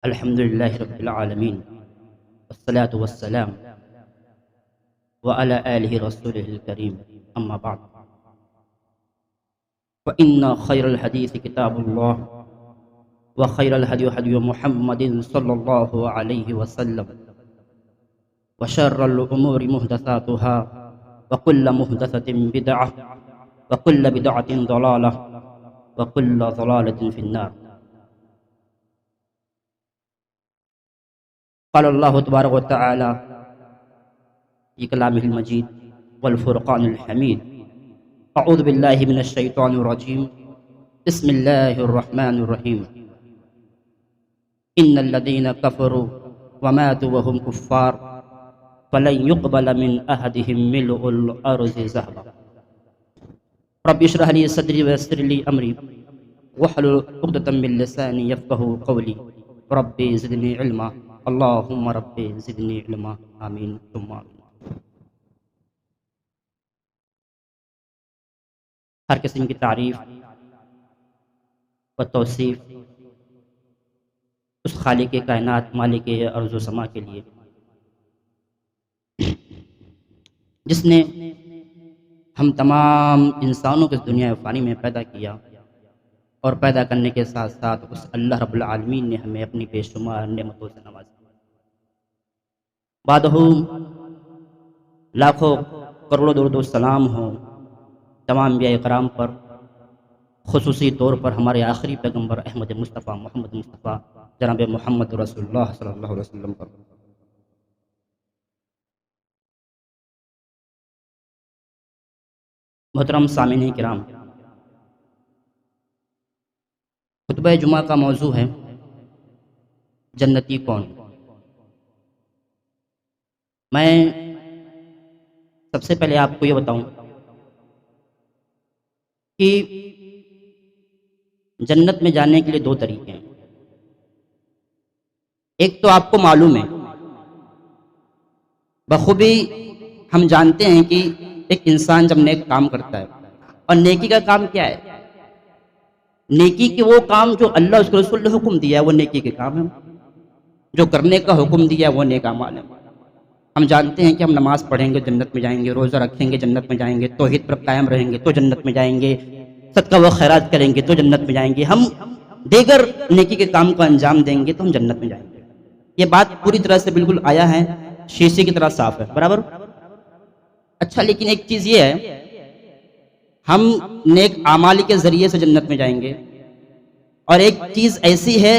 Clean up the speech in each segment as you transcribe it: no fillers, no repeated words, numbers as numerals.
الحمد لله رب العالمين والصلاة والسلام وعلى آله رسوله الكريم أما بعد فإن خير الحديث كتاب الله وخير الهدي هدي محمد صلى الله عليه وسلم وشر الأمور محدثاتها وكل محدثة بدعة وكل بدعة ضلالة وكل ضلالة في النار. قال الله تبارك وتعالى في كلامه المجيد والفرقان الحميد: أعوذ بالله من الشيطان الرجيم، بسم الله الرحمن الرحيم. إن الذين كفروا وماتوا وهم كفار فلن يقبل من أحدهم ملء الأرض ذهبا. رب اشرح لي صدري ويسر لي أمري واحلل عقدة من لساني يفقهوا قولي ربي زدني علما اللهم ربي زدنی علما آمین ثم آمین. ہر قسم کی تعریف و توصیف اس خالق کائنات مالک ارض و سما کے لیے جس نے ہم تمام انسانوں کو اس دنیا فانی میں پیدا کیا اور پیدا کرنے کے ساتھ ساتھ اس اللہ رب العالمین نے ہمیں اپنی بے شمار نعمتوں سے نوازا. بعدہ لاکھوں کروڑوں درود و سلام ہوں تمام انبیاء کرام پر، خصوصی طور پر ہمارے آخری پیغمبر احمد مصطفیٰ محمد مصطفیٰ جناب محمد رسول اللہ صلی اللہ علیہ وسلم پر. محترم سامعین کرام، خطبہ جمعہ کا موضوع ہے جنتی کون. میں سب سے پہلے آپ کو یہ بتاؤں کہ جنت میں جانے کے لیے دو طریقے ہیں. ایک تو آپ کو معلوم ہے، بخوبی ہم جانتے ہیں کہ ایک انسان جب نیک کام کرتا ہے، اور نیکی کا کام کیا ہے؟ نیکی کے وہ کام جو اللہ اس کے رسول نے حکم دیا ہے وہ نیکی کے کام ہے، جو کرنے کا حکم دیا ہے وہ نیک اعمال ہے. ہم جانتے ہیں کہ ہم نماز پڑھیں گے جنت میں جائیں گے، روزہ رکھیں گے جنت میں جائیں گے، توحید پر قائم رہیں گے تو جنت میں جائیں گے، صدقہ و خیرات کریں گے تو جنت میں جائیں گے، ہم دیگر نیکی کے کام کو انجام دیں گے تو ہم جنت میں جائیں گے. یہ بات پوری طرح سے بالکل آیا ہے، شیشے کی طرح صاف ہے، برابر. اچھا، لیکن ایک چیز یہ ہے، ہم نیک اعمال کے ذریعے سے جنت میں جائیں گے، اور ایک چیز ایسی ہے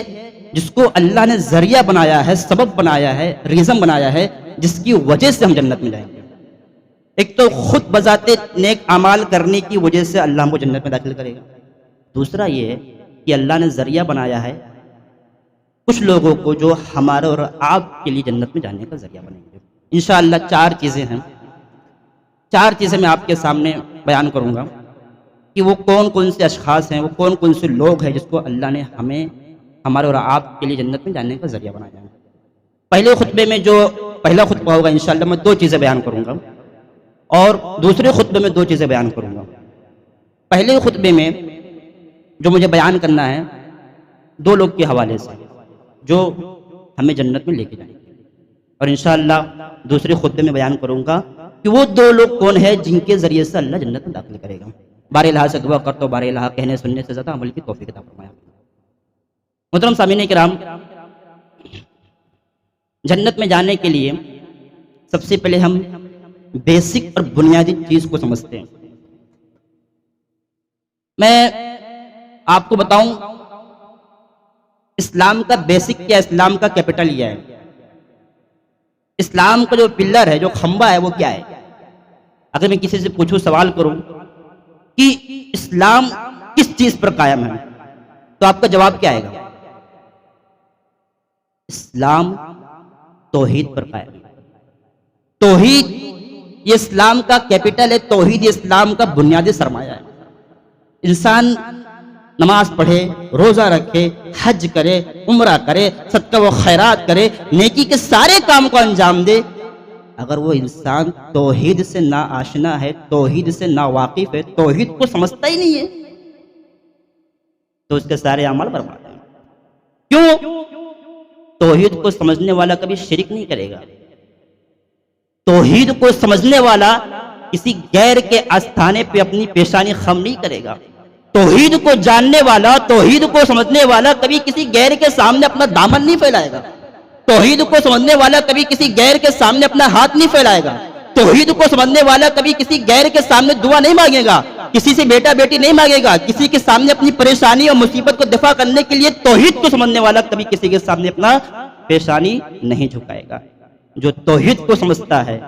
جس کو اللہ نے ذریعہ بنایا ہے، سبب بنایا ہے، ریزم بنایا ہے، جس کی وجہ سے ہم جنت میں جائیں گے. ایک تو خود بذات نیک اعمال کرنے کی وجہ سے اللہ ہم کو جنت میں داخل کرے گا. دوسرا یہ ہے کہ اللہ نے ذریعہ بنایا ہے کچھ لوگوں کو جو ہمارے اور آپ کے لیے جنت میں جانے کا ذریعہ بنیں گے. انشاءاللہ چار چیزیں ہیں، چار چیزیں میں آپ کے سامنے بیان کروں گا کہ وہ کون کون سے اشخاص ہیں، وہ کون کون سے لوگ ہیں جس کو اللہ نے ہمیں ہمارے اور آپ کے لیے جنت میں جانے کا ذریعہ بنایا ہے. پہلے خطبے میں جو پہلا خطبہ ہوگا انشاءاللہ میں دو چیزیں بیان کروں گا، اور دوسرے خطبے میں دو چیزیں بیان کروں گا. پہلے خطبے میں جو مجھے بیان کرنا ہے دو لوگ کے حوالے سے جو ہمیں جنت میں لے کے جائیں گے، اور انشاءاللہ دوسرے خطبے میں بیان کروں گا کہ وہ دو لوگ کون ہیں جن کے ذریعے سے اللہ جنت میں داخل کرے گا. بار الہ سے دعا کرتا ہوں، بار الہ کہنے سننے سے زیادہ عمل کی توفیق عطا فرمائے. محترم سامعین کرام، جنت میں جانے کے لیے سب سے پہلے ہم بیسک اور بنیادی چیز کو سمجھتے ہیں. میں آپ کو بتاؤں اسلام کا بیسک کیا، اسلام کا کیپٹل یہ ہے. اسلام کا جو پلر ہے، جو کھمبا ہے، وہ کیا ہے؟ اگر میں کسی سے پوچھوں، سوال کروں کہ اسلام کس چیز پر قائم ہے، تو آپ کا جواب کیا آئے گا؟ اسلام توحید پر قائم ہے. توحید یہ اسلام کا کیپٹل ہے، توحید یہ اسلام کا بنیادی سرمایہ ہے. انسان نماز پڑھے، روزہ رکھے، حج کرے، عمرہ کرے، صدقہ و خیرات کرے، نیکی کے سارے کام کو انجام دے، اگر وہ انسان توحید سے نا آشنا ہے، توحید سے نا واقف ہے، توحید کو سمجھتا ہی نہیں ہے، تو اس کے سارے عمل برباد ہیں. کیوں؟ توحید کو سمجھنے والا کبھی شرک نہیں کرے گا. توحید کو سمجھنے والا کسی غیر کے آستانے پہ اپنی پیشانی خم نہیں کرے گا. توحید کو جاننے والا، توحید کو سمجھنے والا کبھی کسی غیر کے سامنے اپنا دامن نہیں پھیلائے گا. توحید کو سمجھنے والا کبھی کسی غیر کے سامنے اپنا ہاتھ نہیں پھیلائے گا. توحید کو سمجھنے والا کبھی کسی غیر کے سامنے دعا نہیں مانگے گا، کسی سے بیٹا بیٹی نہیں مانگے گا، کسی کے سامنے اپنی پریشانی اور مصیبت کو دفع کرنے کے لیے توحید کو سمجھنے والا کبھی کسی کے سامنے اپنا پیشانی نہیں جھکائے گا. جو توحید کو سمجھتا ہے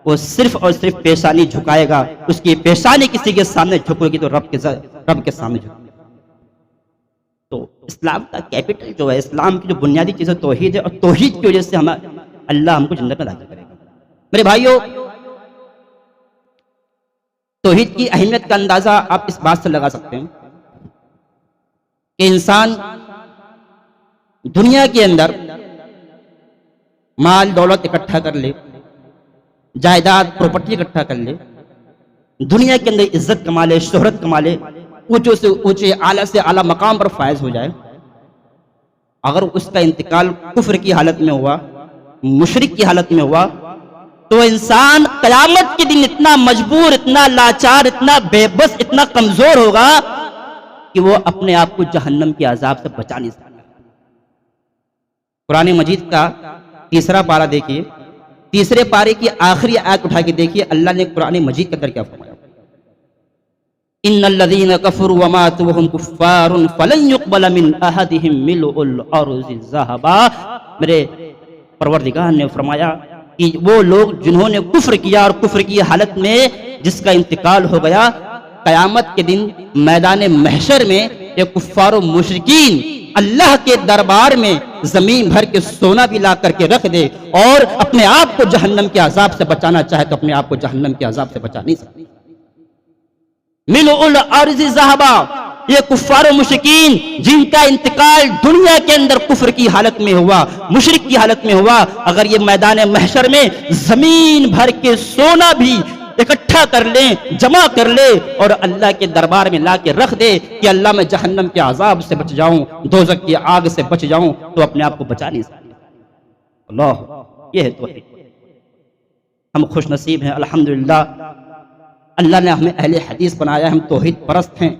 وہ صرف اور صرف پیشانی جھکائے گا. اس کی پیشانی کسی کے سامنے جھکے گی تو رب کے سامنے جھکے گی. تو اسلام کا کیپٹل جو ہے، اسلام کی جو بنیادی چیز ہے توحید ہے، اور توحید کی وجہ سے اللہ ہم کو جنت میں داخل کرے گا. میرے بھائیوں، توحید کی اہمیت کا اندازہ آپ اس بات سے لگا سکتے ہیں کہ انسان دنیا کے اندر مال دولت اکٹھا کر لے، جائیداد پراپرٹی اکٹھا کر لے، دنیا کے اندر عزت کما لے، شہرت کما لے، اونچے سے اونچے اعلیٰ سے اعلیٰ مقام پر فائز ہو جائے، اگر اس کا انتقال کفر کی حالت میں ہوا، مشرک کی حالت میں ہوا، تو انسان قیامت کے دن اتنا مجبور، اتنا لاچار، اتنا بے بس، اتنا کمزور ہوگا کہ وہ اپنے آپ کو جہنم کے عذاب سے بچا نہیں سکتا. قرآن مجید کا تیسرا پارہ دیکھیے، تیسرے پارے کی آخری آیت اٹھا کے دیکھیے اللہ نے قرآن مجید کے اندر کیا فرمایا. ان الذين كفروا وماتوا وهم كفار فلن يقبل من احدهم ملء الارض ذهبا. میرے پروردگار نے فرمایا کہ وہ لوگ جنہوں نے کفر کیا اور کفر کی حالت میں جس کا انتقال ہو گیا، قیامت کے دن میدان محشر میں یہ کفار و مشرکین اللہ کے دربار میں زمین بھر کے سونا بھی لا کر کے رکھ دے اور اپنے آپ کو جہنم کے عذاب سے بچانا چاہے تو اپنے آپ کو جہنم کے عذاب سے بچا نہیں سکتے. ملء الارض ذهبا، یہ کفار و مشرکین جن کا انتقال دنیا کے اندر کفر کی حالت میں ہوا، مشرک کی حالت میں ہوا، اگر یہ میدان محشر میں زمین بھر کے سونا بھی اکٹھا کر لیں، جمع کر لے اور اللہ کے دربار میں لا کے رکھ دے کہ اللہ میں جہنم کے عذاب سے بچ جاؤں، دوزخ کی آگ سے بچ جاؤں، تو اپنے آپ کو بچا نہیں سکتے. اللہ، یہ ہے توحید. ہم خوش نصیب ہیں الحمدللہ، اللہ نے ہمیں اہل حدیث بنایا، ہم توحید پرست ہیں.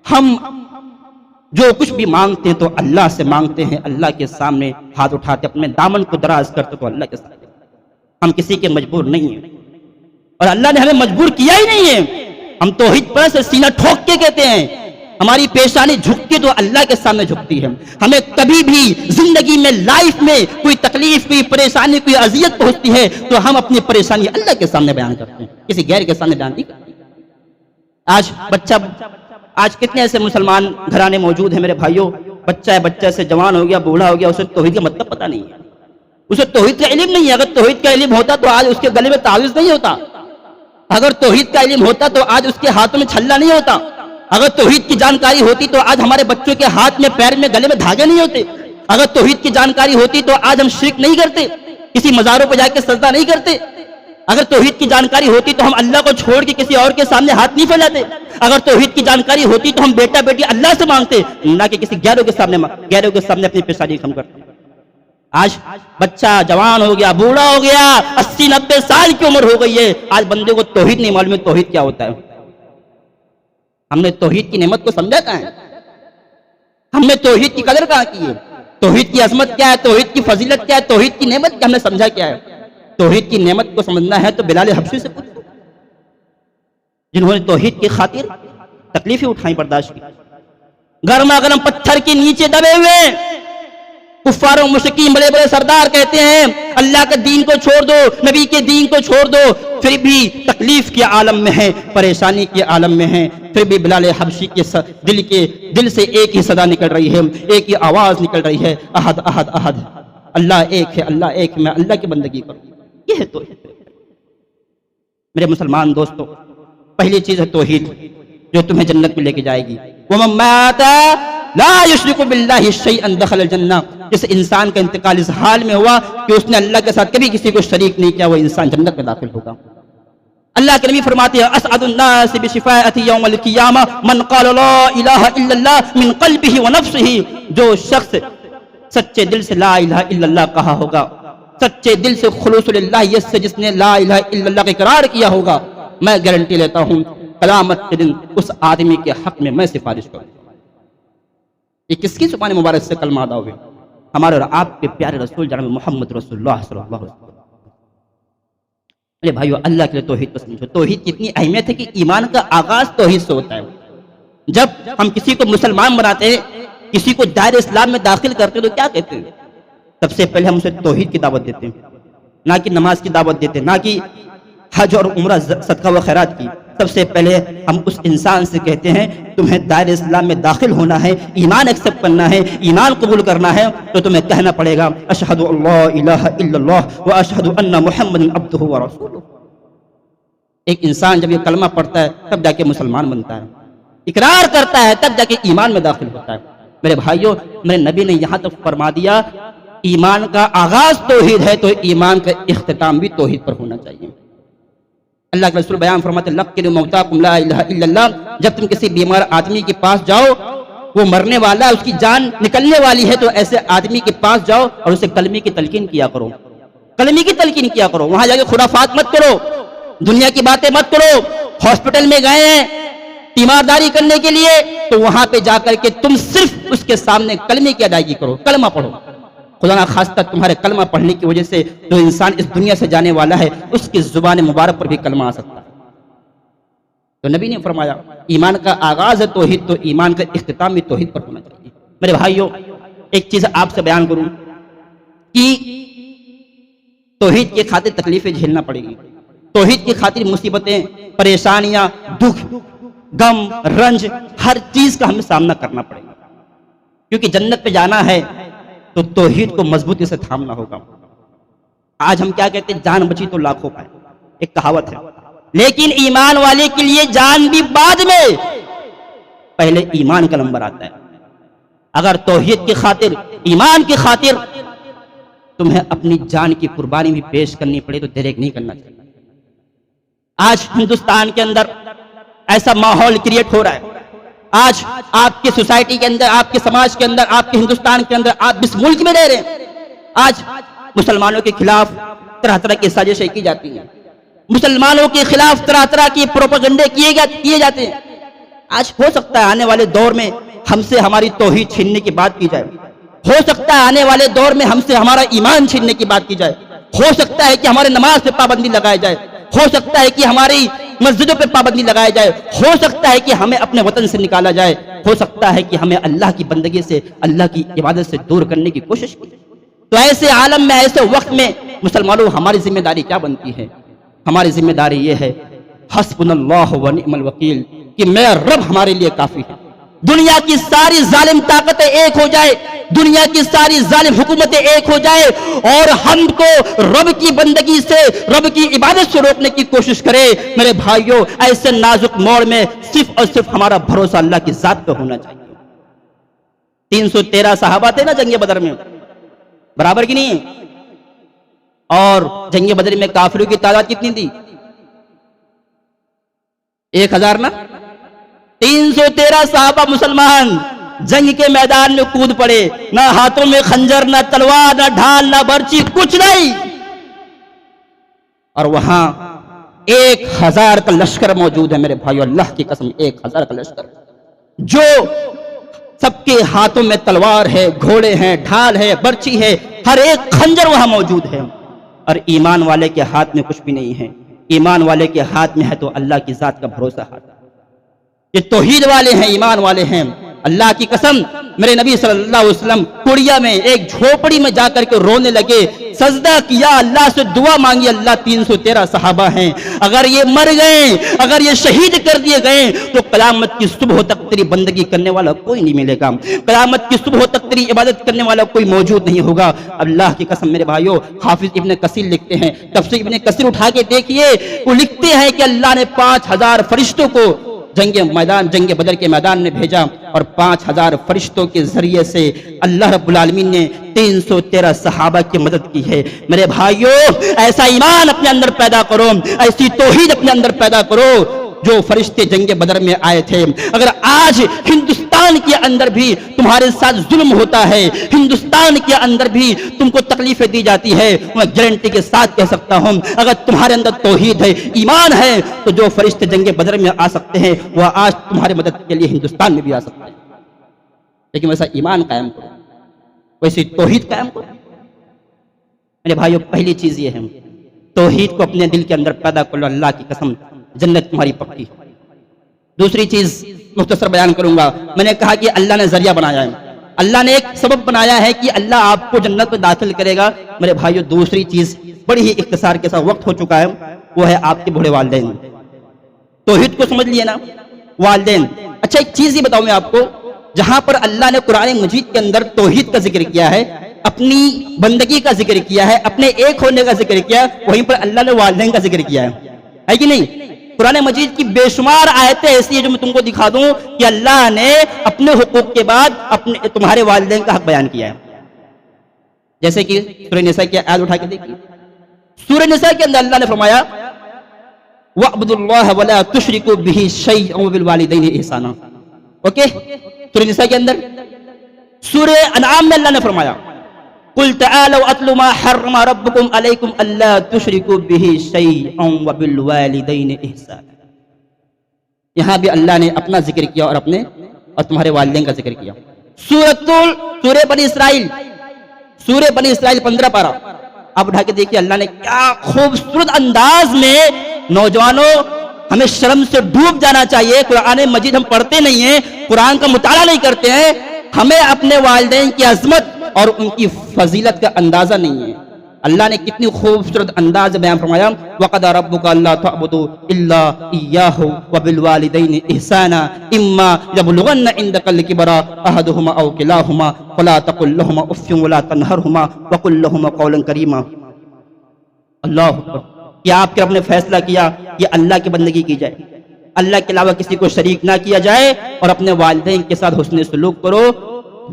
ہم جو کچھ بھی مانگتے ہیں تو اللہ سے مانگتے ہیں، اللہ کے سامنے ہاتھ اٹھاتے، اپنے دامن کو دراز کرتے تو اللہ کے سامنے. ہم کسی کے مجبور نہیں ہیں اور اللہ نے ہمیں مجبور کیا ہی نہیں ہے. ہم توحید پرست سینہ ٹھوک کے کہتے ہیں، ہماری پیشانی جھکتی تو اللہ کے سامنے جھکتی ہے. ہمیں کبھی بھی زندگی میں، لائف میں کوئی تکلیف، کوئی پریشانی، کوئی اذیت پہنچتی ہے تو ہم اپنی پریشانی اللہ کے سامنے بیان کرتے ہیں، کسی غیر کے سامنے بیان نہیں کرتے. آج کتنے ایسے مسلمان گھرانے موجود ہیں میرے بھائیوں، بچہ سے جوان ہو گیا، بوڑھا ہو گیا، اسے توحید کا مطلب پتہ نہیں ہے، اسے توحید کا علم نہیں ہے. اگر توحید کا علم ہوتا تو آج اس کے گلے میں تعویذ نہیں ہوتا. اگر توحید کا علم ہوتا تو آج اس کے ہاتھوں میں چھلا نہیں ہوتا. اگر توحید کی جانکاری ہوتی تو آج ہمارے بچوں کے ہاتھ میں، پیر میں، گلے میں دھاگے نہیں ہوتے. اگر توحید کی جانکاری ہوتی تو آج ہم شرک نہیں کرتے، کسی مزاروں پہ جا کے سجدہ نہیں کرتے. اگر توحید کی جانکاری ہوتی تو ہم اللہ کو چھوڑ کے کسی اور کے سامنے ہاتھ نہیں پھیلاتے. اگر توحید کی جانکاری ہوتی تو ہم بیٹا بیٹی اللہ سے مانگتے، نہ کہ کسی غیروں کے سامنے اپنی پیشانی خم کرتے. آج بچہ جوان ہو گیا، بوڑھا ہو گیا، 80-90 سال کی عمر ہو گئی ہے، آج بندے کو توحید نہیں معلوم ہے توحید کیا ہوتا ہے. ہم نے توحید کی نعمت کو سمجھا کہاں ہے؟ ہم نے توحید کی قدر کہاں کی ہے؟ توحید کی عظمت کیا ہے؟ توحید کی فضیلت کیا ہے؟ توحید کی نعمت کیا ہم نے سمجھا کیا ہے؟ توحید کی نعمت کو سمجھنا ہے تو بلال حبشی سے پوچھو، جنہوں نے توحید کی خاطر تکلیفیں اٹھائیں، برداشت کی. گرما گرم پتھر کے نیچے دبے ہوئے کفار و مشرکین بڑے بڑے سردار کہتے ہیں اللہ کے دین کو چھوڑ دو، نبی کے دین کو چھوڑ دو، پھر بھی تکلیف کے عالم میں ہیں، پریشانی کے عالم میں ہیں. پھر بھی بلال حبشی کے دل سے ایک ہی صدا نکل رہی ہے، ایک ہی آواز نکل رہی ہے، احد احد احد، اللہ ایک ہے، اللہ ایک، میں اللہ کی بندگی کروں. یہ ہے توحید. میرے مسلمان دوستو، پہلی چیز ہے توحید جو تمہیں جنت میں لے کے جائے گی. وَمَن مَاتَ لَا يُشْرِكُ بِاللَّهِ شَيْئًا دَخَلَ الْجَنَّةَ. جس انسان کا انتقال اس حال میں ہوا کہ اس نے اللہ کے ساتھ کبھی کسی کو شریک نہیں کیا، وہ انسان جنت میں داخل ہوگا. اللہ کے نبی فرماتے ہیں اسعد الناس بشفاعتی یوم القیامہ من قال لا الہ الا اللہ من قلبہ ونفسہ. جو شخص سچے دل سے لا الہ الا اللہ کہا ہوگا، سچے دل سے خلوص للہیت سے جس نے لا الہ الا اللہ کا اقرار کیا ہوگا، میں گارنٹی لیتا ہوں قیامت کے دن اس آدمی کے حق میں میں سفارش کروں گا۔ یہ کس کی زبان مبارک سے کلمہ ادا ہوئے؟ ہمارے اور آپ کے پیارے رسول جناب محمد رسول اللہ صلی اللہ علیہ وسلم۔ میرے بھائیو، اللہ کے لیے توحید کو سمجھو۔ توحید کی اتنی اہمیت ہے کہ ایمان کا آغاز توحید سے ہوتا ہے۔ جب ہم کسی کو مسلمان بناتے ہیں، کسی کو دائرہ اسلام میں داخل کرتے ہیں، تو کیا کہتے ہیں؟ سب سے پہلے ہم اسے توحید کی دعوت دیتے ہیں، نہ کہ نماز کی دعوت دیتے ہیں، نہ کہ حج اور عمرہ صدقہ و خیرات کی۔ سب سے پہلے ہم اس انسان سے کہتے ہیں تمہیں دائرہ اسلام میں داخل ہونا ہے، ایمان ایکسپٹ کرنا ہے، ایمان قبول کرنا ہے، تو تمہیں کہنا پڑے گا اشہد ان لا الہ الا اللہ و اشہد ان محمد عبدہ و رسولہ۔ ایک انسان جب یہ کلمہ پڑھتا ہے تب جا کے مسلمان بنتا ہے، اقرار کرتا ہے تب جا کے ایمان میں داخل ہوتا ہے۔ میرے بھائیوں، میرے نبی نے یہاں تک فرما دیا ایمان کا آغاز توحید ہے تو ایمان کا اختتام بھی توحید پر ہونا چاہیے۔ اللہ کے رسول بیان فرماتے ہیں لقنوا موتاکم لا الہ الا اللہ۔ جب تم کسی بیمار آدمی کے پاس جاؤ، وہ مرنے والا ہے، اس کی جان نکلنے والی ہے، تو ایسے آدمی کے پاس جاؤ اور اسے کلمے کی تلقین کیا کرو، کلمے کی تلقین کیا کرو۔ وہاں جا کے خرافات مت کرو، دنیا کی باتیں مت کرو۔ ہاسپٹل میں گئے ہیں تیمارداری کرنے کے لیے، تو وہاں پہ جا کر کے تم صرف اس کے سامنے کلمے کی ادائیگی کرو، کلمہ پڑھو۔ خدا نہ خواستہ تمہارے کلمہ پڑھنے کی وجہ سے جو انسان اس دنیا سے جانے والا ہے اس کی زبان مبارک پر بھی کلمہ آ سکتا ہے۔ تو نبی نے فرمایا ایمان کا آغاز ہے توحید، تو ایمان کا اختتام بھی توحید پر ہونا چاہیے۔ میرے بھائیوں، ایک چیز آپ سے بیان کروں کہ توحید کی خاطر تکلیفیں جھیلنا پڑے گی، توحید کی خاطر مصیبتیں، پریشانیاں، دکھ، غم، رنج، ہر چیز کا ہمیں سامنا کرنا پڑے گا، کیونکہ جنت پہ جانا ہے تو توحید کو مضبوطی سے تھامنا ہوگا۔ آج ہم کیا کہتے ہیں جان بچی تو لاکھوں پائے، ایک کہاوت ہے، لیکن ایمان والے کے لیے جان بھی بعد میں، پہلے ایمان کا نمبر آتا ہے۔ اگر توحید کی خاطر، ایمان کی خاطر تمہیں اپنی جان کی قربانی بھی پیش کرنی پڑے تو دیریک نہیں کرنا چاہیے۔ آج ہندوستان کے اندر ایسا ماحول کریٹ ہو رہا ہے، آج آپ کے سوسائٹی کے اندر، آپ کے سماج کے اندر، آپ کے ہندوستان کے اندر، آپ جس ملک میں رہ رہے ہیں، آج مسلمانوں کے خلاف طرح طرح کی سازشیں کی جاتی ہیں، مسلمانوں کے خلاف طرح طرح کی پروپیگنڈے کیے جاتے ہیں۔ آج ہو سکتا ہے آنے والے دور میں ہم سے ہماری توحید چھیننے کی بات کی جائے، ہو سکتا ہے آنے والے دور میں ہم سے ہمارا ایمان چھیننے کی بات کی جائے، ہو سکتا ہے کہ ہمارے نماز پہ پابندی لگائی جائے، ہو سکتا ہے کہ ہماری مسجدوں پہ پابندی لگائی جائے، ہو سکتا ہے کہ ہمیں اپنے وطن سے نکالا جائے، ہو سکتا ہے کہ ہمیں اللہ کی بندگی سے، اللہ کی عبادت سے دور کرنے کی کوشش کی۔ تو ایسے عالم میں، ایسے وقت میں مسلمانوں ہماری ذمہ داری کیا بنتی ہے؟ ہماری ذمہ داری یہ ہے حسبنا اللہ و نعم الوکیل، کہ میرا رب ہمارے لیے کافی ہے۔ دنیا کی ساری ظالم طاقتیں ایک ہو جائے، دنیا کی ساری ظالم حکومتیں ایک ہو جائے اور ہم کو رب کی بندگی سے، رب کی عبادت سے روکنے کی کوشش کرے، میرے بھائیوں ایسے نازک موڑ میں صرف اور صرف ہمارا بھروسہ اللہ کی ذات پہ ہونا چاہیے۔ 313 صحابہ تھے نا جنگ بدر میں، برابر کی نہیں؟ اور جنگ بدر میں کافروں کی تعداد کتنی تھی؟ 1000 نا؟ 313 صحابہ مسلمان جنگ کے میدان میں کود پڑے، نہ ہاتھوں میں خنجر، نہ تلوار، نہ ڈھال، نہ برچی، کچھ نہیں، اور وہاں 1000 کا لشکر موجود ہے۔ میرے بھائیو اللہ کی قسم، 1000 کا لشکر، جو سب کے ہاتھوں میں تلوار ہے، گھوڑے ہیں، ڈھال ہے، برچی ہے، ہر ایک خنجر وہاں موجود ہے، اور ایمان والے کے ہاتھ میں کچھ بھی نہیں ہے۔ ایمان والے کے ہاتھ میں ہے تو اللہ کی ذات کا بھروسہ ہاتھ ہے۔ یہ توحید والے ہیں، ایمان والے ہیں۔ اللہ کی قسم، میرے نبی صلی اللہ علیہ وسلم کڑیا میں ایک جھوپڑی میں جا کر کے رونے لگے، سجدہ کیا، اللہ سے دعا مانگی۔ اللہ 313 صحابہ ہیں، اگر یہ مر گئے، اگر یہ شہید کر دیے گئے تو قیامت کی صبح تک تیری بندگی کرنے والا کوئی نہیں ملے گا، قیامت کی صبح تک تیری عبادت کرنے والا کوئی موجود نہیں ہوگا۔ اللہ کی قسم میرے بھائیوں، حافظ ابن کثیر لکھتے ہیں، تفسیر ابن کثیر اٹھا کے دیکھیے، وہ لکھتے ہیں کہ اللہ نے 5000 فرشتوں کو جنگ بدر کے میدان میں بھیجا، اور 5000 فرشتوں کے ذریعے سے اللہ رب العالمین نے 313 صحابہ کی مدد کی ہے۔ میرے بھائیوں ایسا ایمان اپنے اندر پیدا کرو، ایسی توحید اپنے اندر پیدا کرو، جو فرشتے جنگ بدر میں آئے تھے، اگر آج ہندوستان کے اندر بھی تمہارے ساتھ ظلم ہوتا ہے، ہندوستان کے اندر بھی تم کو تکلیفیں دی جاتی ہے، میں گارنٹی کے ساتھ کہہ سکتا ہوں اگر تمہارے اندر توحید ہے، ایمان ہے، تو جو فرشتے جنگ بدر میں آ سکتے ہیں وہ آج تمہاری مدد کے لیے ہندوستان میں بھی آ سکتے ہیں۔ لیکن ویسا ایمان قائم کرو، ویسی توحید قائم کرو۔ میرے بھائیو، پہلی چیز یہ ہے توحید کو اپنے دل کے اندر پیدا کر لو، اللہ کی قسم جنت تمہاری پکی۔ دوسری چیز مختصر بیان کروں گا، میں نے کہا کہ اللہ نے ذریعہ بنایا ہے، اللہ نے ایک سبب بنایا ہے کہ اللہ آپ کو جنت میں داخل کرے گا۔ میرے بھائیو، دوسری چیز بڑی ہی اختصار کے ساتھ، وقت ہو چکا ہے، وہ ہے آپ کے بوڑھے والدین۔ توحید کو سمجھ لیے نا، والدین۔ اچھا ایک چیز یہ بتاؤں میں آپ کو، جہاں پر اللہ نے قرآن مجید کے اندر توحید کا ذکر کیا ہے، اپنی بندگی کا ذکر کیا ہے، اپنے ایک ہونے کا ذکر کیا ہے، وہیں پر اللہ نے والدین کا ذکر کیا ہے کہ نہیں؟ قرآن مجید کی بے شمار آیتیں ایسی ہیں جو میں تم کو دکھا دوں کہ اللہ نے اپنے حقوق کے بعد اپنے تمہارے والدین کا حق بیان کیا ہے۔ جیسے کہ سورہ نساء کی آیت اٹھا کے دیکھیے، سورہ نساء کے اندر اللہ نے فرمایا وَاعْبُدُوا اللَّهَ وَلَا تُشْرِكُوا بِهِ شَيْئًا وَبِالْوَالِدَيْنِ إِحْسَانًا۔ اوکے، سورہ نساء کے اندر۔ سورہ انعام میں اللہ نے فرمایا قُلْ تَعَالَوْا أَتْلُ مَا حَرَّمَ رَبُّكُمْ عَلَيْكُمْ أَلَّا تُشْرِكُوا بِهِ شَيْئًا وَبِالْوَالِدَيْنِ إِحْسَانًا۔ یہاں بھی اللہ نے اپنا ذکر کیا اور تمہارے والدین کا ذکر کیا۔ سورہ بنی اسرائیل 15 پارہ آپ اٹھا کے دیکھیے، اللہ نے کیا خوبصورت انداز میں، نوجوانوں ہمیں شرم سے ڈوب جانا چاہیے، قرآن مجید ہم پڑھتے نہیں ہیں، قرآن کا مطالعہ نہیں کرتے ہیں، ہمیں اپنے والدین کی عظمت اور ان کی فضیلت کا اندازہ نہیں ہے۔ اللہ نے کتنی خوبصورت انداز بیان فرمایا وَقَضَىٰ رَبُّكَ أَلَّا تَعْبُدُوا إِلَّا إِيَّاهُ وَبِالْوَالِدَيْنِ إِحْسَانًا إِمَّا يَبْلُغَنَّ عِندَكَ الْكِبَرَ أَحَدُهُمَا أَوْ كِلَاهُمَا فَلَا تَقُل لَّهُمَا أُفٍّ وَلَا تَنْهَرْهُمَا وَقُل لَّهُمَا قَوْلًا كَرِيمًا۔ اللہ اکبر! کیا آپ کے رب نے فیصلہ کیا کہ اللہ کی بندگی کی جائے، اللہ کے علاوہ کسی کو شریک نہ کیا جائے، اور اپنے والدین کے ساتھ حسن سلوک کرو۔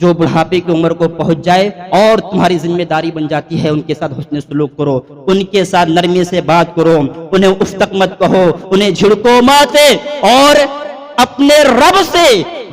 جو بڑھاپے کی عمر کو پہنچ جائے اور تمہاری ذمہ داری بن جاتی ہے، ان کے ساتھ حسن سلوک کرو، ان کے ساتھ نرمی سے بات کرو، انہیں اف تک مت کہو، انہیں جھڑکو مت، اور اپنے رب سے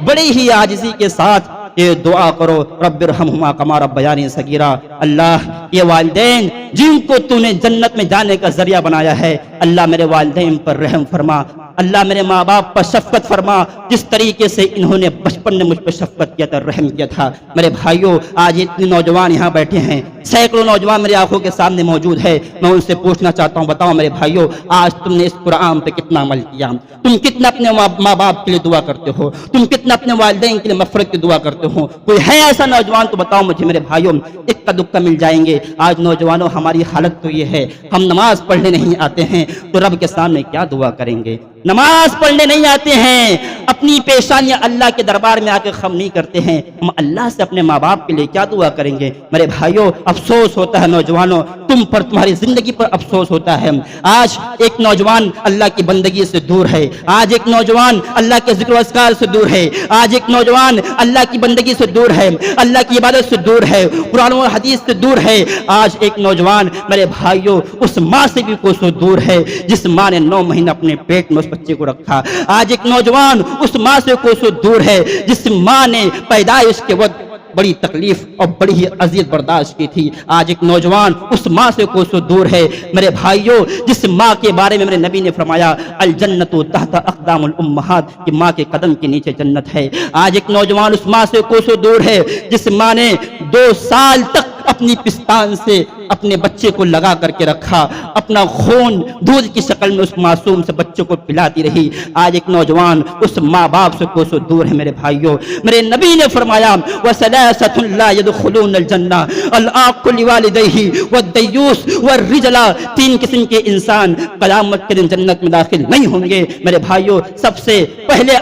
بڑی ہی عاجزی کے ساتھ یہ دعا کرو رب ارحمہما کما ربیانی صغیرا۔ اللہ، یہ والدین جن کو تو نے جنت میں جانے کا ذریعہ بنایا ہے، اللہ میرے والدین پر رحم فرما، اللہ میرے ماں باپ پر شفقت فرما، جس طریقے سے انہوں نے بچپن میں مجھ پر شفقت کیا تھا، رحم کیا تھا۔ میرے بھائیوں، آج اتنے نوجوان یہاں بیٹھے ہیں، سینکڑوں نوجوان میری آنکھوں کے سامنے موجود ہے، میں ان سے پوچھنا چاہتا ہوں، بتاؤ میرے بھائیوں، آج تم نے اس قرآن پہ کتنا عمل کیا؟ تم کتنا اپنے ماں باپ کے لیے دعا کرتے ہو؟ تم کتنا اپنے والدین کے لیے مغفرت کی دعا کرتے ہو؟ کوئی ہے ایسا نوجوان تو بتاؤ مجھے میرے بھائیوں، اکا دکا مل جائیں گے۔ آج نوجوانوں، ہماری حالت تو یہ ہے، ہم نماز پڑھنے نہیں آتے ہیں تو رب کے سامنے کیا دعا کریں گے؟ نماز پڑھنے نہیں آتے ہیں، اپنی پیشانیاں اللہ کے دربار میں آ کے خم نہیں کرتے ہیں، ہم اللہ سے اپنے ماں باپ کے لیے کیا دعا کریں گے؟ میرے بھائیوں، افسوس ہوتا ہے نوجوانوں، تم پر، تمہاری زندگی پر افسوس ہوتا ہے۔ آج ایک نوجوان اللہ کی بندگی سے دور ہے، آج ایک نوجوان اللہ کے ذکر و اذکار سے دور ہے، آج ایک نوجوان اللہ کی بندگی سے دور ہے، اللہ کی عبادت سے دور ہے، قرآن و حدیث سے دور ہے۔ آج ایک نوجوان میرے بھائیوں اس ماں سے بھی کوسوں دور ہے جس ماں نے 9 مہینہ اپنے پیٹ میں اس بچے کو رکھا۔ آج ایک نوجوان اس ماں سے کوسوں دور ہے جس ماں نے پیدائش کے وقت بڑی تکلیف اور بڑی ہی اذیت برداشت کی تھی۔ آج ایک نوجوان اس ماں سے کوسوں دور ہے میرے بھائیوں جس ماں کے بارے میں میرے نبی نے فرمایا الجنت تحت اقدام الامہات، کہ ماں کے قدم کے نیچے جنت ہے۔ آج ایک نوجوان اس ماں سے کوسوں دور ہے جس ماں نے 2 سال تک اپنی پستان سے اپنے بچے کو لگا کر کے رکھا، اپنا خون دودھ کی شکل میں اس معصوم سے بچوں کو پلاتی رہی۔ آج ایک نوجوان اس ماں باپ سے کوسوں دور ہے میرے بھائیوں۔ میرے نبی نے فرمایا وَثَلَاثَةٌ لَا يَدْخُلُونَ الْجَنَّةَ الْعَاقُّ لِوَالِدَيْهِ وَالدَّيُّوثُ وَالرِّجْلُ، 3 قسم کے انسان قیامت کے دن جنت میں داخل نہیں ہوں گے۔ میرے بھائیوں، سب سے پہلے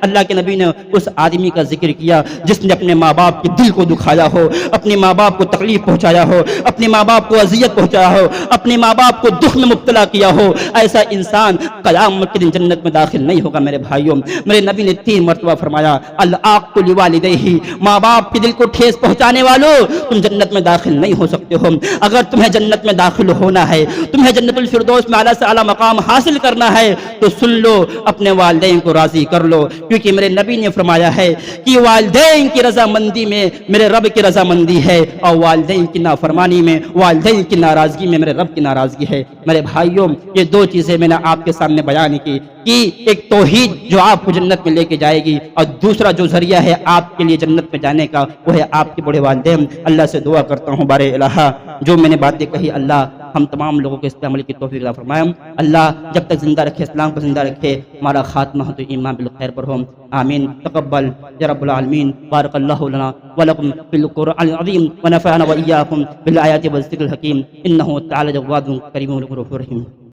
اللہ کے نبی نے اس آدمی کا ذکر کیا جس نے اپنے ماں باپ کے دل کو دکھایا ہو، اپنے ماں باپ کو تکلیف پہنچایا ہو، اپنے ماں باپ کو اذیت پہنچایا ہو، اپنے ماں باپ کو دکھ میں مبتلا کیا ہو، ایسا انسان قیامت کے دن جنت میں داخل نہیں ہوگا میرے بھائیوں۔ میرے نبی نے 3 مرتبہ فرمایا العاق لوالدیہ، ماں باپ کے دل کو ٹھیس پہنچانے والوں تم جنت میں داخل نہیں ہو سکتے ہو۔ اگر تمہیں جنت میں داخل ہونا ہے، تمہیں جنت الفردوس میں اعلیٰ سے اعلیٰ مقام حاصل کرنا ہے تو سن لو، اپنے والدین کو راضی کر لو، کیونکہ میرے نبی نے فرمایا ہے کہ والدین کی رضامندی میں میرے رب کی رضامندی ہے، اور والدین کی نافرمانی میں، والدین کی ناراضگی میں میرے رب کی ناراضگی ہے۔ میرے بھائیوں، یہ 2 چیزیں میں نے آپ کے سامنے بیان کی کہ ایک توحید جو آپ کو جنت میں لے کے جائے گی، اور دوسرا جو ذریعہ ہے آپ کے لیے جنت میں جانے کا وہ ہے آپ کے بڑے والدین۔ اللہ سے دعا کرتا ہوں بارے الہ، جو میں نے باتیں کہی اللہ ہم تمام لوگوں کے اس پہ عمل کی توفیق عطا فرمائے۔ اللہ جب تک زندہ رکھے، اسلام کو زندہ رکھے، ہمارا خاتمہ تو ایمان بالخیر پر ہو، آمین۔ تقبل یا رب العالمین، بارک اللہ لنا ولکم فی القرآن العظیم ونفعنا وإیاکم بالآیات والذکر الحکیم، انہ تعالی جواد کریم غفور رحیم۔